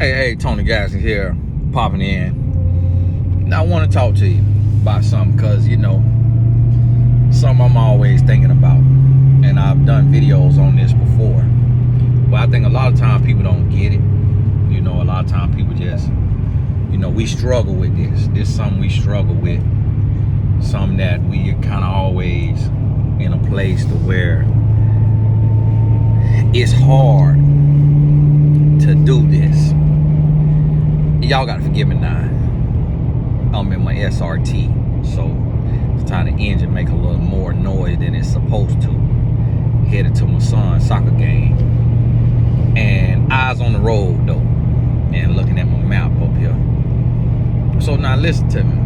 Hey, Tony Gasson here, popping in. Now I want to talk to you about something because, something I'm always thinking about. And I've done videos on this before. But I think a lot of times people don't get it. A lot of times people just, we struggle with this. This is something we struggle with. Something that we kind of always in a place to where it's hard to do this. Y'all gotta forgive me now. I'm in my SRT, so it's time the engine make a little more noise than it's supposed to. Headed to my son's soccer game, and eyes on the road though, and looking at my map up here. So now listen to me.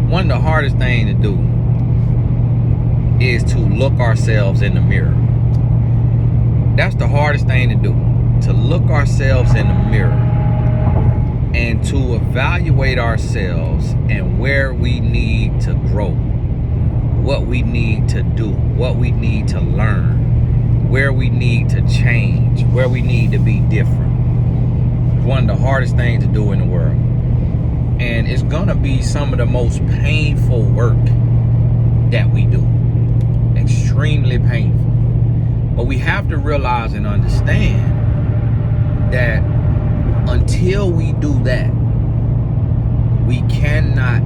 One of the hardest things to do is to look ourselves in the mirror. That's the hardest thing to do, to look ourselves in the mirror and to evaluate ourselves and where we need to grow, what we need to do, what we need to learn, where we need to change, where we need to be different. It's one of the hardest things to do in the world. And it's gonna be some of the most painful work that we do. Extremely painful. But we have to realize and understand that until we do that, we cannot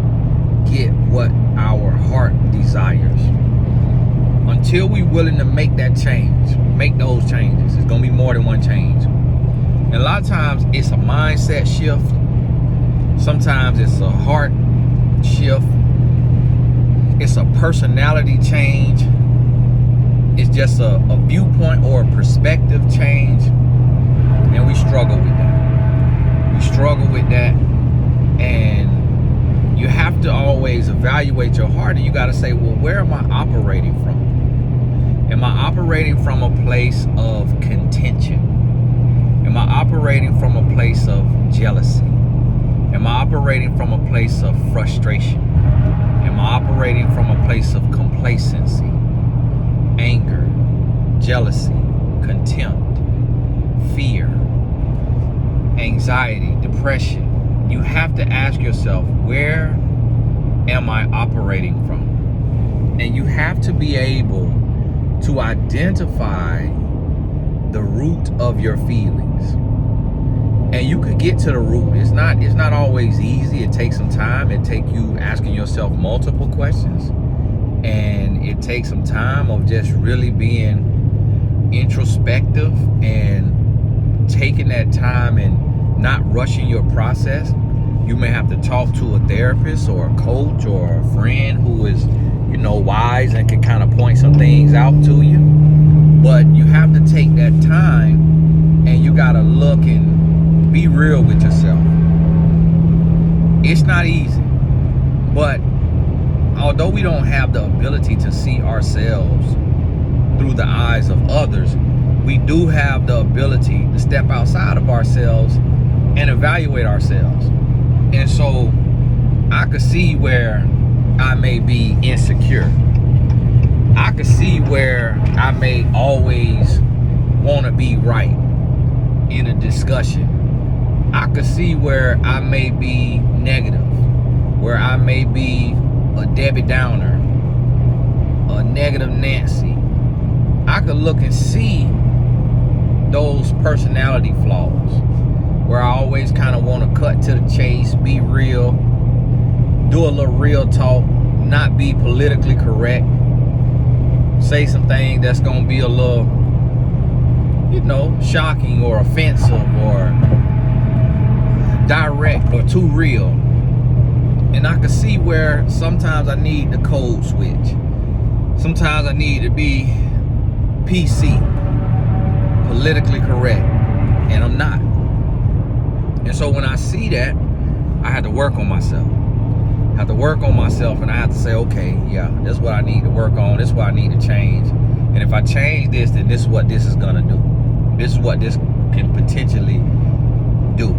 get what our heart desires. Until we're willing to make that change, make those changes. It's gonna be more than one change. And a lot of times it's a mindset shift. Sometimes it's a heart shift. It's a personality change. It's just a viewpoint or a perspective change. And we struggle with that. We struggle with that, and you have to always evaluate your heart, and you got to say, well, where am I operating from? Am I operating from a place of contention? Am I operating from a place of jealousy? Am I operating from a place of frustration? Am I operating from a place of complacency, anger, jealousy, contempt, fear, anxiety, depression? You have to ask yourself, where am I operating from? And you have to be able to identify the root of your feelings. And you could get to the root. It's not always easy. It takes some time. It takes you asking yourself multiple questions. And it takes some time of just really being introspective and taking that time and not rushing your process. You may have to talk to a therapist or a coach or a friend who is, wise and can kind of point some things out to you. But you have to take that time, and you got to look and be real with yourself. It's not easy, but although we don't have the ability to see ourselves through the eyes of others, we do have the ability to step outside of ourselves and evaluate ourselves. And so I could see where I may be insecure. I could see where I may always want to be right in a discussion. I could see where I may be negative, where I may be a Debbie Downer, a negative Nancy. I could look and see those personality flaws where I always kind of want to cut to the chase, be real, do a little real talk, not be politically correct, say some things that's going to be a little, shocking or offensive or direct or too real. And I can see where sometimes I need the code switch. Sometimes I need to be PC, politically correct, and I'm not. And so when I see that, I had to work on myself. I have to work on myself, and I have to say, okay, yeah, this is what I need to work on. This is what I need to change. And if I change this, then this is what this is gonna do. This is what this can potentially do.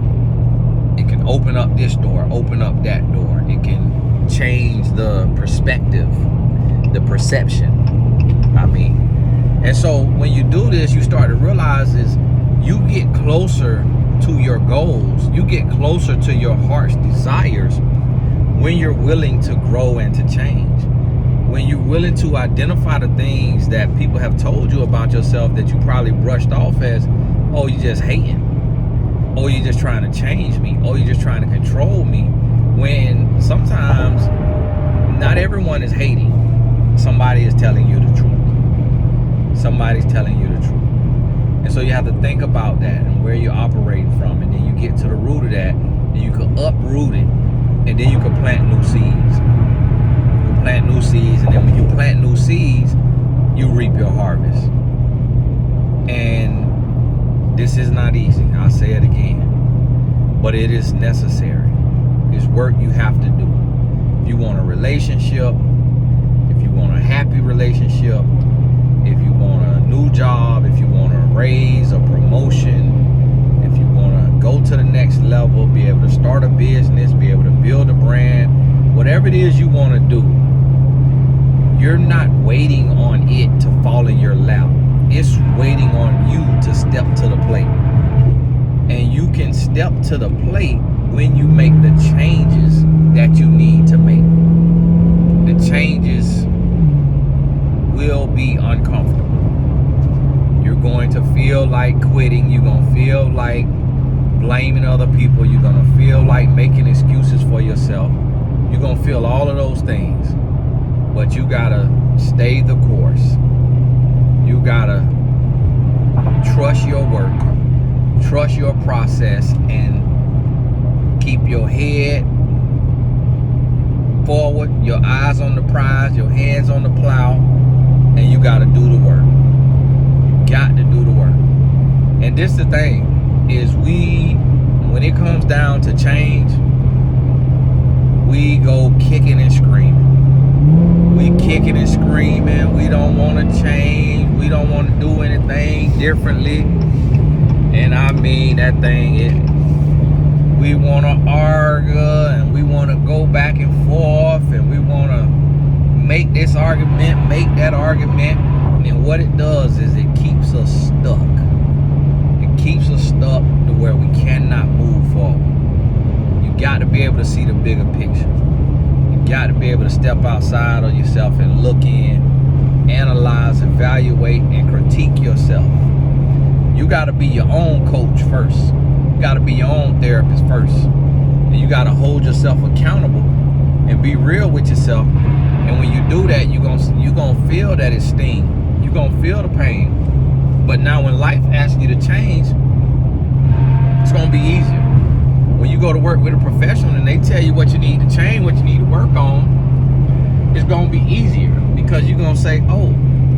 It can open up this door, open up that door. It can change the perspective, the perception. And so when you do this, you start to realize is you get closer to your goals, you get closer to your heart's desires when you're willing to grow and to change. When you're willing to identify the things that people have told you about yourself that you probably brushed off as, oh, you're just hating. Oh, you're just trying to change me. Oh, you're just trying to control me. When sometimes not everyone is hating. Somebody is telling you the truth. Somebody's telling you the truth. And so you have to think about that and where you're operating from. And then you get to the root of that. And you can uproot it. And then you can plant new seeds. You plant new seeds. And then when you plant new seeds, you reap your harvest. And this is not easy. I'll say it again. But it is necessary. It's work you have to do. If you want a relationship, if you want a happy relationship, if you want a new job, if you want a raise, a promotion, if you want to go to the next level, be able to start a business, be able to build a brand, whatever it is you want to do, you're not waiting on it to fall in your lap. It's waiting on you to step to the plate. And you can step to the plate when you make the changes that you need to make. The changes will be uncomfortable. You're going to feel like quitting. You're going to feel like blaming other people. You're going to feel like making excuses for yourself. You're going to feel all of those things. But you got to stay the course. You got to trust your work, trust your process, and keep your head forward, your eyes on the prize, your hands on the plow, and you got to do the work. You got to do the work. And this the thing, is when it comes down to change, we go kicking and screaming. We kicking and screaming. We don't want to change. We don't want to do anything differently. And I mean that thing, we want to argue and we want to go back and forth and we want to make this argument, make that argument. And what it does is it keeps us stuck. It keeps us stuck to where we cannot move forward. You got to be able to see the bigger picture. You got to be able to step outside of yourself and look in, analyze, evaluate, and critique yourself. You got to be your own coach first. You got to be your own therapist first. And you got to hold yourself accountable and be real with yourself. And when you do that, you're gonna feel that it stings. You're going to feel the pain. But now when life asks you to change, it's going to be easier. When you go to work with a professional and they tell you what you need to change, what you need to work on, it's going to be easier because you're going to say, oh,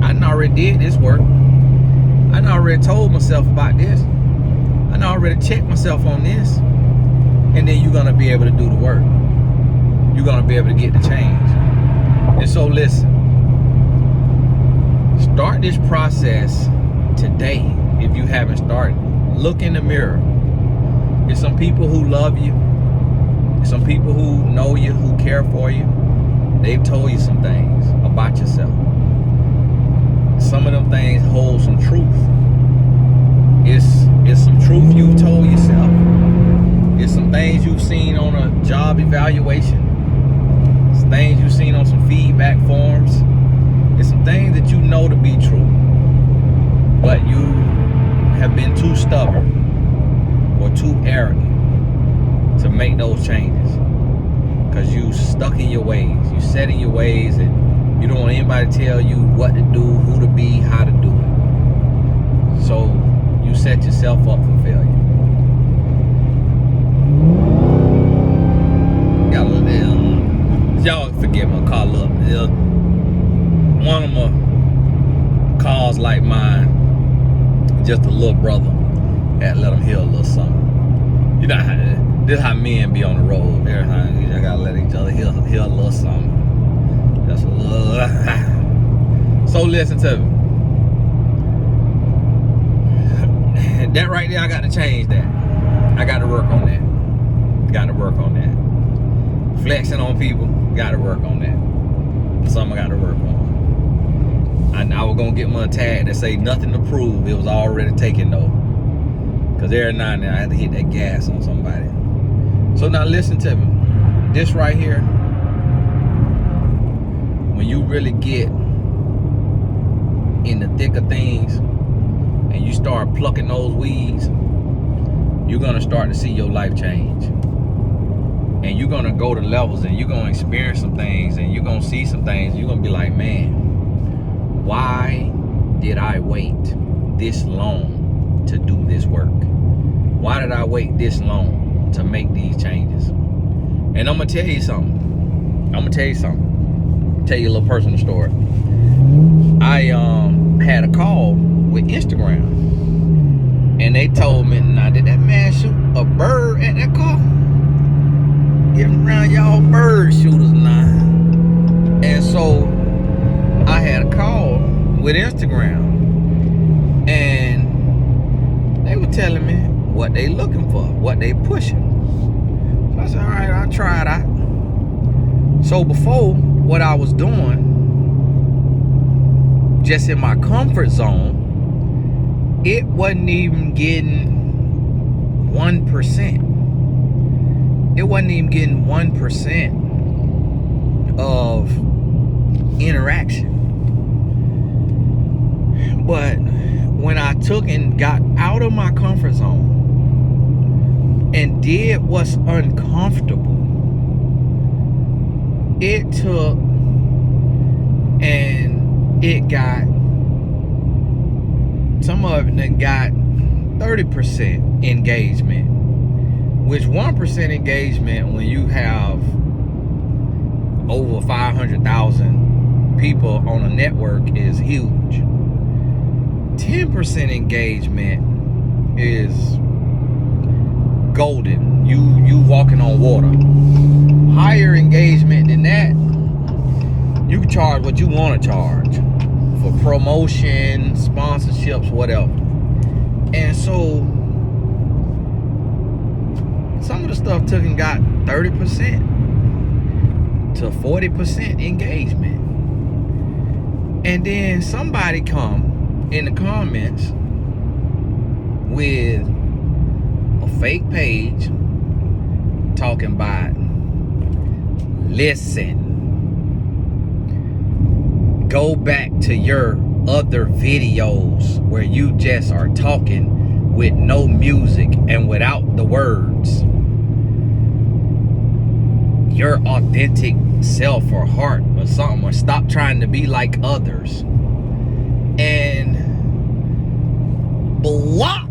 I done already did this work. I done already told myself about this. I done already checked myself on this. And then you're going to be able to do the work. You're going to be able to get the change. And so listen, start this process today if you haven't started. Look in the mirror. There's some people who love you. There's some people who know you, who care for you. They've told you some things about yourself. Some of them things hold some truth. It's some truth you've told yourself. It's some things you've seen on a job evaluation. It's things you've seen on some feedback forms. It's some things that you know to be true. But you have been too stubborn or too arrogant to make those changes. Because you stuck in your ways. You set in your ways and you don't want anybody to tell you what to do, who to be, how to do it. So you set yourself up for failure. Got a little, y'all forget my car look. One of my cars like mine, just a little brother, had let him hear a little something. You know how this how men be on the road. Every time you just gotta let each other hear a little something. Just a little. So listen to me. That right there, I got to change that. I got to work on that. Got to work on that. Flexing on people, got to work on that. Something I got to work on. I was gonna get my tag that say nothing to prove. It was already taken though. Because every now and then I had to hit that gas on somebody. So now listen to me. This right here, when you really get in the thick of things and you start plucking those weeds, you're going to start to see your life change. And you're going to go to levels and you're going to experience some things and you're going to see some things. You're going to be like, man, why did I wait this long to do this work? Why did I wait this long to make these changes? And I'm going to tell you something. Tell you a little personal story. I had a call with Instagram. And they told me, now, did that man shoot a bird at that car? Getting around y'all bird shooters now. And so I had a call with Instagram. And they were telling me what they looking for, what they pushing. So I said, all right, I'll try it out. So before, what I was doing, just in my comfort zone, it wasn't even getting 1%. It wasn't even getting 1% of interaction. But when I took and got out of my comfort zone and did what's uncomfortable, it took and it got, some of it got 30% engagement, which 1% engagement when you have over 500,000 people on a network is huge. 10% engagement is golden. You walking on water. Higher engagement than that, you can charge what you want to charge for promotion, sponsorships, whatever. And so some of the stuff took and got 30% to 40% engagement. And then somebody come in the comments with a fake page talking about, listen, go back to your other videos where you just are talking with no music and without the words. Your authentic self or heart or something, or stop trying to be like others. And block.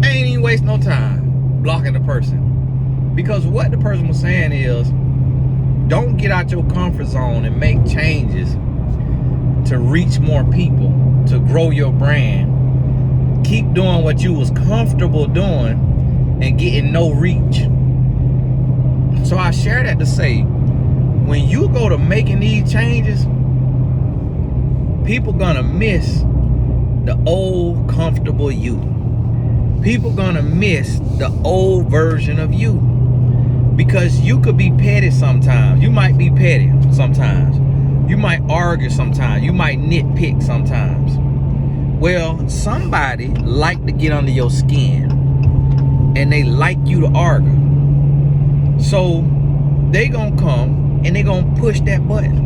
Ain't even waste no time blocking the person. Because what the person was saying is, don't get out your comfort zone and make changes to reach more people, to grow your brand. Keep doing what you was comfortable doing and getting no reach. So I share that to say, when you go to making these changes, people gonna miss the old comfortable you. People gonna miss the old version of you. Because you could be petty sometimes. You might be petty sometimes. You might argue sometimes. You might nitpick sometimes. Well, somebody like to get under your skin. And they like you to argue. So they gonna come and they gonna push that button.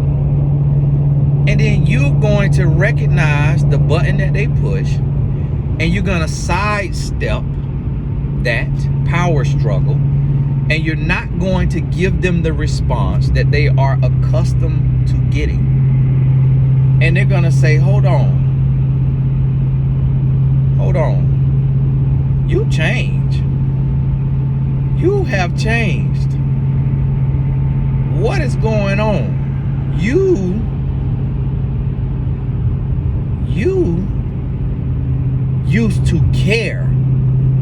And then you're going to recognize the button that they push. And you're gonna sidestep that power struggle. And you're not going to give them the response that they are accustomed to getting. And they're going to say, hold on. You change. You have changed. What is going on? You used to care.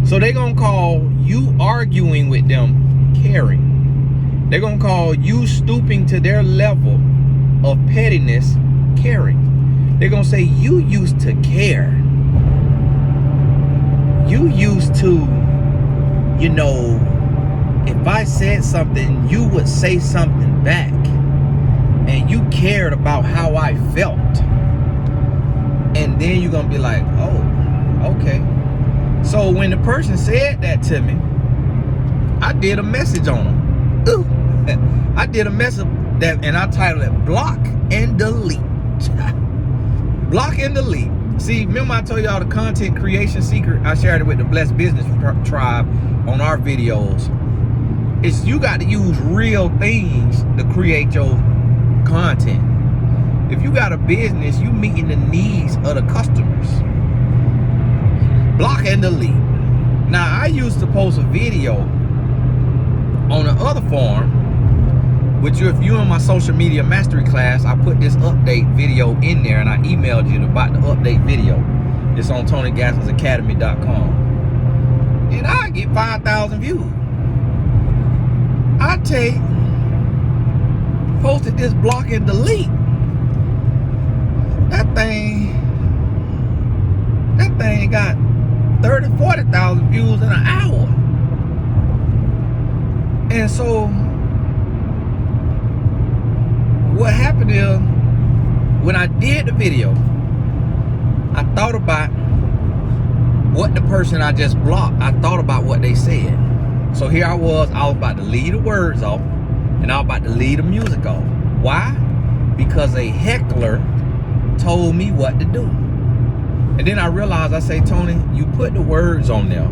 So they're going to call you arguing with them caring. They're gonna call you stooping to their level of pettiness caring. They're gonna say you used to care. You used to, if I said something, you would say something back. And you cared about how I felt. And then you're gonna be like, oh, okay. So when the person said that to me, I did a message on them. Ooh. I did a message that, and I titled it Block and Delete. Block and delete. See, remember I told y'all the content creation secret? I shared it with the Blessed Business Tribe on our videos. It's you got to use real things to create your content. If you got a business, you meeting the needs of the customers. Block and delete. Now, I used to post a video on the other forum, which if you're in my social media mastery class, I put this update video in there and I emailed you about the update video. It's on TonyGaskelsAcademy.com. And I get 5,000 views. I posted this block and delete. That thing got 30, 40,000 views in an hour. And so what happened is, when I did the video, I thought about what the person I just blocked, I thought about what they said. So here I was about to leave the words off, and I was about to leave the music off. Why? Because a heckler told me what to do. And then I realized, I say, Tony, you put the words on there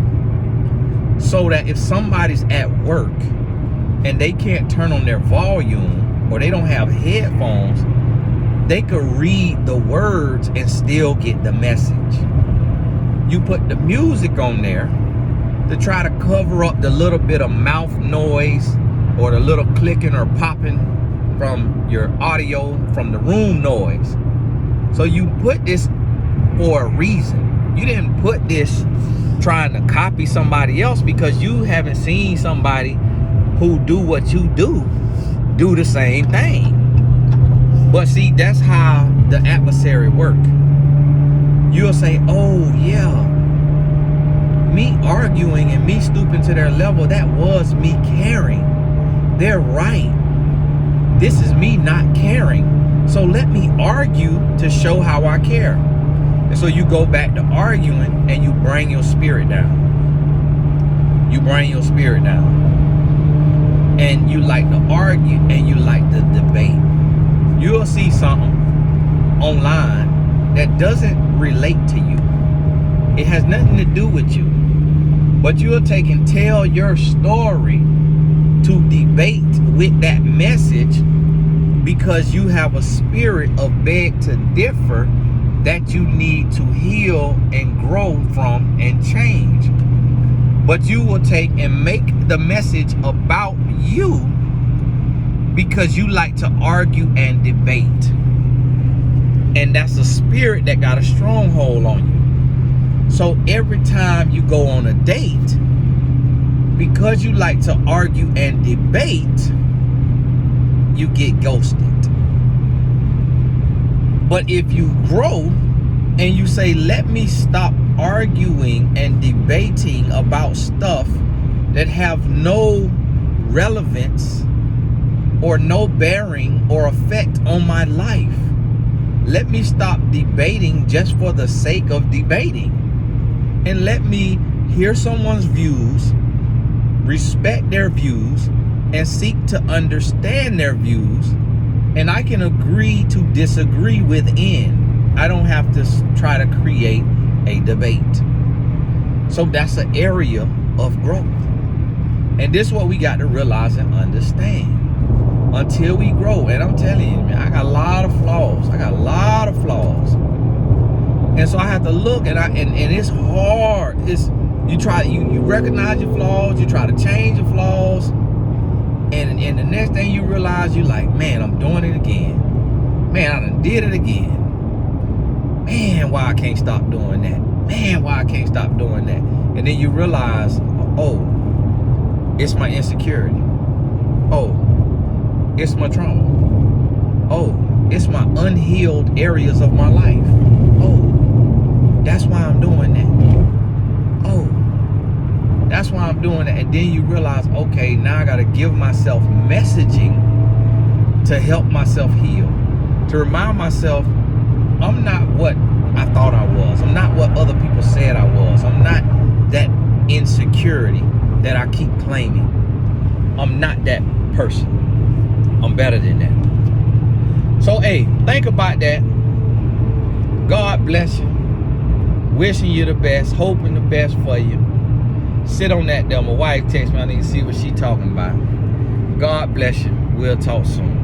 so that if somebody's at work and they can't turn on their volume or they don't have headphones, they could read the words and still get the message. You put the music on there to try to cover up the little bit of mouth noise or the little clicking or popping from your audio, from the room noise. So you put this for a reason. You didn't put this trying to copy somebody else, because you haven't seen somebody who do what you do the same thing. But see, that's how the adversary work. You'll say, oh yeah, me arguing and me stooping to their level, that was me caring. They're right. This is me not caring. So let me argue to show how I care. And so you go back to arguing and you bring your spirit down. You bring your spirit down. And you like to argue and you like to debate. You'll see something online that doesn't relate to you. It has nothing to do with you. But you'll take and tell your story to debate with that message, because you have a spirit of beg to differ that you need to heal and grow from and change. But you will take and make the message about you because you like to argue and debate. And that's a spirit that got a stronghold on you. So every time you go on a date, because you like to argue and debate, you get ghosted. But if you grow and you say, let me stop arguing and debating about stuff that have no relevance or no bearing or effect on my life. Let me stop debating just for the sake of debating. And let me hear someone's views, respect their views, and seek to understand their views. And I can agree to disagree within. I don't have to try to create a debate. So that's an area of growth. And this is what we got to realize and understand. Until we grow, and I'm telling you, man, I got a lot of flaws. And so I have to look, and it's hard. You recognize your flaws, you try to change your flaws, and the next thing you realize, you like, man, I'm doing it again. Man, I done did it again. Man, why I can't stop doing that? Man, why I can't stop doing that? And then you realize, oh, it's my insecurity. Oh, it's my trauma. Oh, it's my unhealed areas of my life. Oh, that's why I'm doing that. Oh, that's why I'm doing that. And then you realize, okay, now I got to give myself messaging to help myself heal. To remind myself, I'm not what I thought I was. I'm not what other people said I was. I'm not that insecurity that I keep claiming. I'm not that person. I'm better than that. So, hey, think about that. God bless you. Wishing you the best. Hoping the best for you. Sit on that there. My wife texts me. I need to see what she talking about. God bless you. We'll talk soon.